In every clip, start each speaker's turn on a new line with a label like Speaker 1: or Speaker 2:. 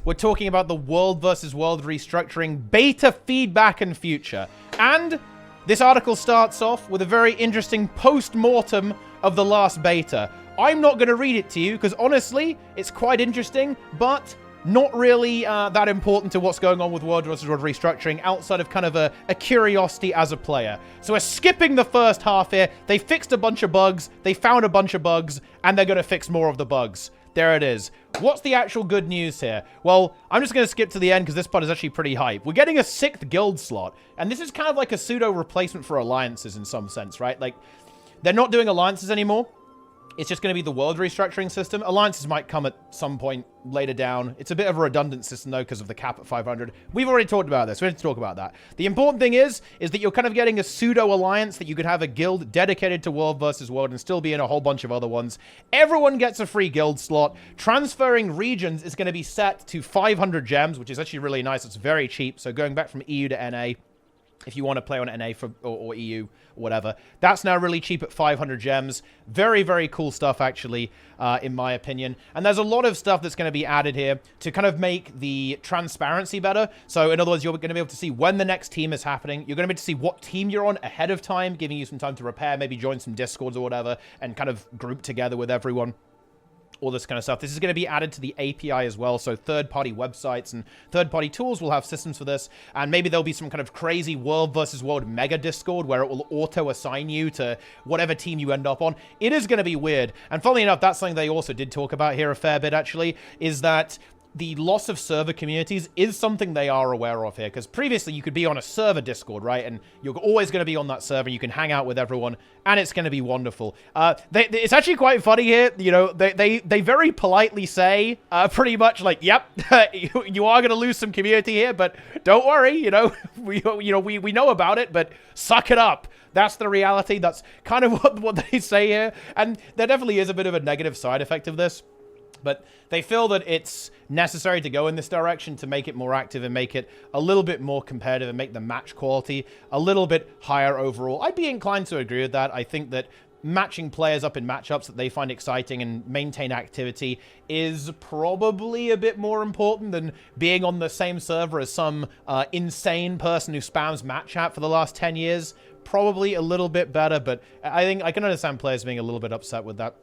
Speaker 1: we're talking about the World vs. World Restructuring beta feedback and future. And this article starts off with a very interesting post-mortem of the last beta. I'm not going to read it to you because honestly, it's quite interesting, but not really that important to what's going on with World vs. World Restructuring outside of kind of a curiosity as a player. So we're skipping the first half here. They fixed a bunch of bugs, they found a bunch of bugs, and they're going to fix more of the bugs. There it is. What's the actual good news here? Well, I'm just going to skip to the end because this part is actually pretty hype. We're getting a 6th guild slot, and this is kind of like a pseudo replacement for alliances in some sense, right? Like, they're not doing alliances anymore. It's just going to be the world restructuring system. Alliances might come at some point later down. It's a bit of a redundant system, though, because of the cap at 500. We've already talked about this. We don't have to talk about that. The important thing is that you're kind of getting a pseudo-alliance that you could have a guild dedicated to World versus World and still be in a whole bunch of other ones. Everyone gets a free guild slot. Transferring regions is going to be set to 500 gems, which is actually really nice. It's very cheap. So going back from EU to NA, if you want to play on NA or EU or whatever, that's now really cheap at 500 gems. Very, very cool stuff, actually, in my opinion. And there's a lot of stuff that's going to be added here to kind of make the transparency better. So, in other words, you're going to be able to see when the next team is happening. You're going to be able to see what team you're on ahead of time, giving you some time to repair, maybe join some Discords or whatever, and kind of group together with everyone. All this kind of stuff. This is going to be added to the API as well, so third-party websites and third-party tools will have systems for this, and maybe there'll be some kind of crazy World versus World mega Discord where it will auto-assign you to whatever team you end up on. It is going to be weird, and funnily enough, that's something they also did talk about here a fair bit, actually, is that the loss of server communities is something they are aware of here, because previously you could be on a server Discord, right? And you're always going to be on that server, and you can hang out with everyone, and it's going to be wonderful. It's actually quite funny here, you know, they very politely say, pretty much like, yep, you are going to lose some community here, but don't worry, you know, we know about it, but suck it up. That's the reality. That's kind of what they say here, and there definitely is a bit of a negative side effect of this. But they feel that it's necessary to go in this direction to make it more active and make it a little bit more competitive and make the match quality a little bit higher overall. I'd be inclined to agree with that. I think that matching players up in matchups that they find exciting and maintain activity is probably a bit more important than being on the same server as some insane person who spams match chat for the last 10 years. Probably a little bit better, but I think I can understand players being a little bit upset with that.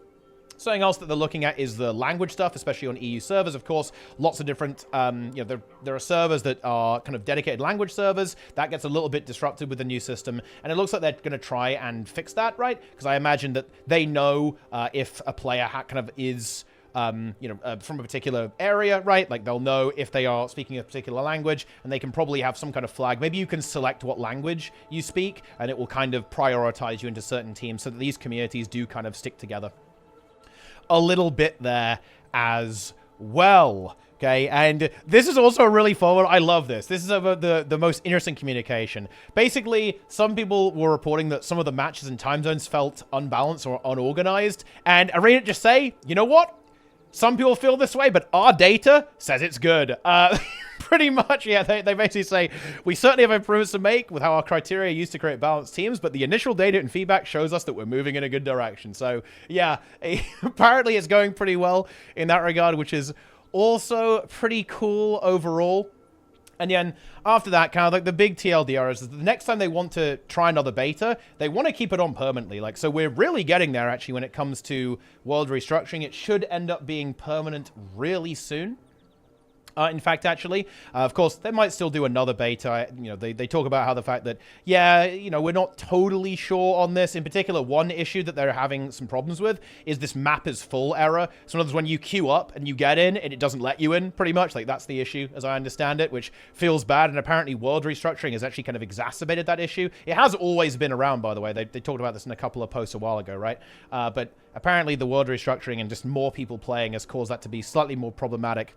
Speaker 1: Something else that they're looking at is the language stuff, especially on EU servers, of course. Lots of different, you know, there are servers that are kind of dedicated language servers. That gets a little bit disrupted with the new system. And it looks like they're going to try and fix that, right? Because I imagine that they know if a player kind of is, you know, from a particular area, right? Like they'll know if they are speaking a particular language, and they can probably have some kind of flag. Maybe you can select what language you speak, and it will kind of prioritize you into certain teams so that these communities do kind of stick together a little bit there as well. Okay, and this is also really forward. I love this. This is about the most interesting communication. Basically, some people were reporting that some of the matches and time zones felt unbalanced or unorganized, and ArenaNet just say, you know what? Some people feel this way, but our data says it's good. Pretty much, yeah, they basically say, we certainly have improvements to make with how our criteria are used to create balanced teams, but the initial data and feedback shows us that we're moving in a good direction. So, yeah, apparently it's going pretty well in that regard, which is also pretty cool overall. And then after that, kind of like the big TLDR is that the next time they want to try another beta, they want to keep it on permanently. Like, so we're really getting there, actually, when it comes to World Restructuring. It should end up being permanent really soon. In fact, actually, of course, they might still do another beta. You know, they talk about how the fact that, yeah, you know, we're not totally sure on this. In particular, one issue that they're having some problems with is this map is full error. So in other words, when you queue up and you get in and it doesn't let you in, pretty much, like that's the issue as I understand it, which feels bad. And apparently World Restructuring has actually kind of exacerbated that issue. It has always been around, by the way. They talked about this in a couple of posts a while ago, right? But apparently the World Restructuring and just more people playing has caused that to be slightly more problematic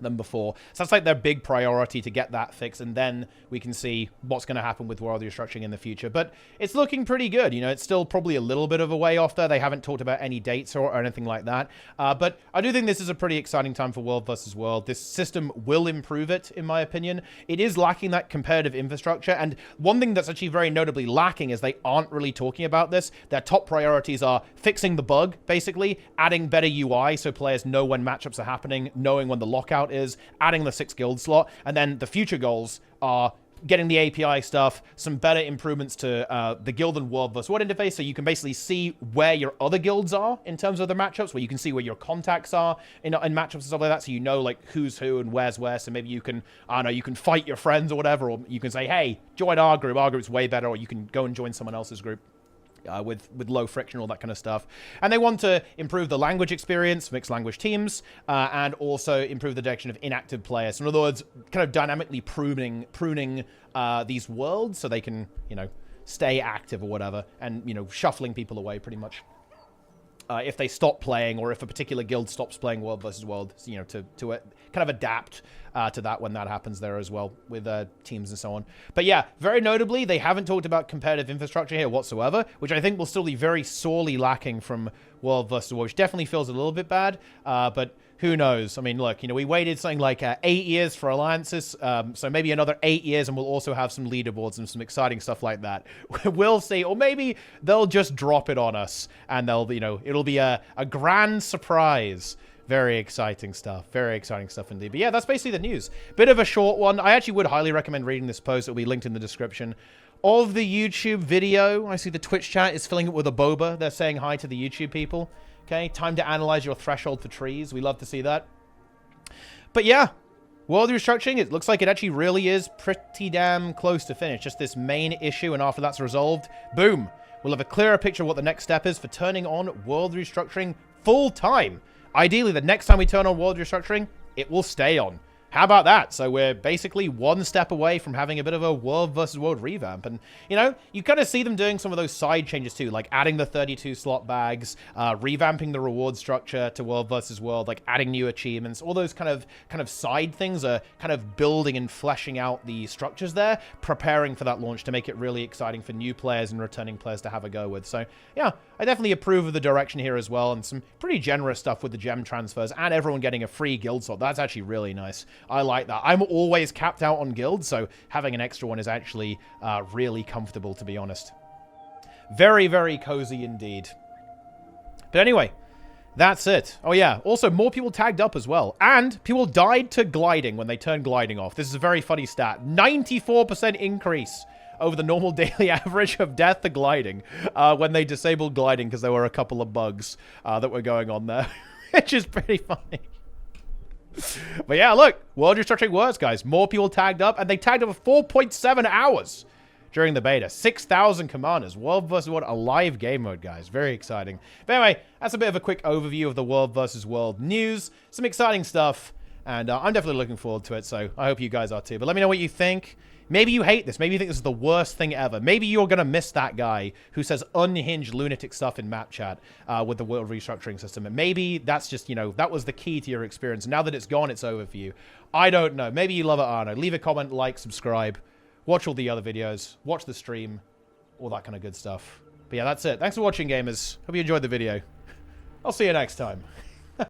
Speaker 1: than before. So that's like their big priority, to get that fixed, and then we can see what's going to happen with World Restructuring in the future. But it's looking pretty good. You know, it's still probably a little bit of a way off there. They haven't talked about any dates or anything like that. But I do think this is a pretty exciting time for World versus World. This system will improve it, in my opinion. It is lacking that competitive infrastructure, and one thing that's actually very notably lacking is they aren't really talking about this. Their top priorities are fixing the bug, basically, adding better UI so players know when matchups are happening, knowing when the lockout out is adding the 6 guild slot, and then the future goals are getting the API stuff, some better improvements to the guild and world versus world interface, so you can basically see where your other guilds are in terms of the matchups, where you can see where your contacts are in matchups and stuff like that, so you know like who's who and where's where. So maybe you can, I don't know, you can fight your friends or whatever, or you can say, hey, join our group's way better, or you can go and join someone else's group. With low friction, all that kind of stuff. And they want to improve the language experience, mixed language teams, and also improve the detection of inactive players. So in other words, kind of dynamically pruning these worlds so they can, you know, stay active or whatever, and, you know, shuffling people away pretty much. If they stop playing, or if a particular guild stops playing world versus world, you know, to kind of adapt to that when that happens there as well with teams and so on. But yeah, very notably, they haven't talked about competitive infrastructure here whatsoever, which I think will still be very sorely lacking from world versus world, which definitely feels a little bit bad, but who knows? I mean, look, you know, we waited something like 8 years for alliances, so maybe another 8 years, and we'll also have some leaderboards and some exciting stuff like that. We'll see, or maybe they'll just drop it on us, and they'll, you know, it'll be a grand surprise. Very exciting stuff. Very exciting stuff indeed. But yeah, that's basically the news. Bit of a short one. I actually would highly recommend reading this post. It'll be linked in the description of the YouTube video. I see the Twitch chat is filling it with a boba. They're saying hi to the YouTube people. Okay, time to analyze your threshold for trees. We love to see that. But yeah, World Restructuring, it looks like it actually really is pretty damn close to finish. Just this main issue, and after that's resolved, boom, we'll have a clearer picture of what the next step is for turning on World Restructuring full time. Ideally, the next time we turn on World Restructuring, it will stay on. How about that? So we're basically one step away from having a bit of a world versus world revamp. And, you know, you kind of see them doing some of those side changes too, like adding the 32 slot bags, revamping the reward structure to world versus world, like adding new achievements. All those kind of side things are kind of building and fleshing out the structures there, preparing for that launch to make it really exciting for new players and returning players to have a go with. So, yeah, I definitely approve of the direction here as well, and some pretty generous stuff with the gem transfers and everyone getting a free guild slot. That's actually really nice. I like that. I'm always capped out on guilds, so having an extra one is actually really comfortable, to be honest. Very, very cozy indeed. But anyway, that's it. Oh yeah, also more people tagged up as well. And people died to gliding when they turned gliding off. This is a very funny stat. 94% increase over the normal daily average of death to gliding when they disabled gliding because there were a couple of bugs that were going on there, which is pretty funny. But yeah, look, World Restructuring works, guys. More people tagged up, and they tagged up for 4.7 hours during the beta. 6,000 commanders. World versus World, a live game mode, guys. Very exciting. But anyway, that's a bit of a quick overview of the World versus World news. Some exciting stuff, and I'm definitely looking forward to it, so I hope you guys are too. But let me know what you think. Maybe you hate this. Maybe you think this is the worst thing ever. Maybe you're going to miss that guy who says unhinged lunatic stuff in map chat with the World Restructuring system. And maybe that's just, you know, that was the key to your experience. Now that it's gone, it's over for you. I don't know. Maybe you love it, I don't know. Leave a comment, like, subscribe. Watch all the other videos. Watch the stream. All that kind of good stuff. But yeah, that's it. Thanks for watching, gamers. Hope you enjoyed the video. I'll see you next time.